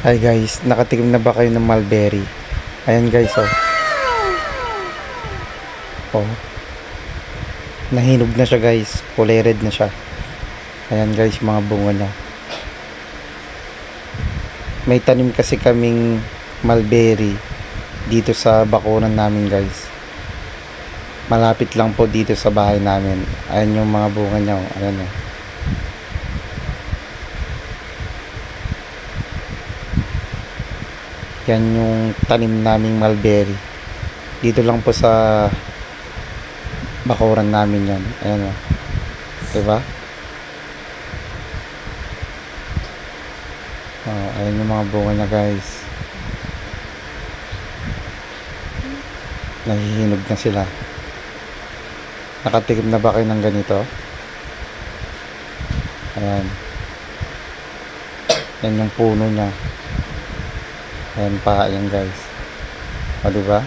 Hi guys, nakatikim na ba kayo ng mulberry? Ayan guys, oh. Oh. Nahinog na siya guys. Kulay red na siya. Ayan guys, mga bunga niya. May tanim kasi kaming mulberry dito sa bakuran namin guys. Malapit lang po dito sa bahay namin. Ayan yung mga bunga niya, oh. Ayan, oh. Yan yung tanim naming mulberry. Dito lang po sa bakuran namin yan. Ayan, o. Diba? Oh, ayan yung mga bunga niya guys. Nahihinog na sila. Nakatikim na ba kayo ng ganito? Ayan. Yan yung puno niya. Ayan pa, ayan guys. O, diba?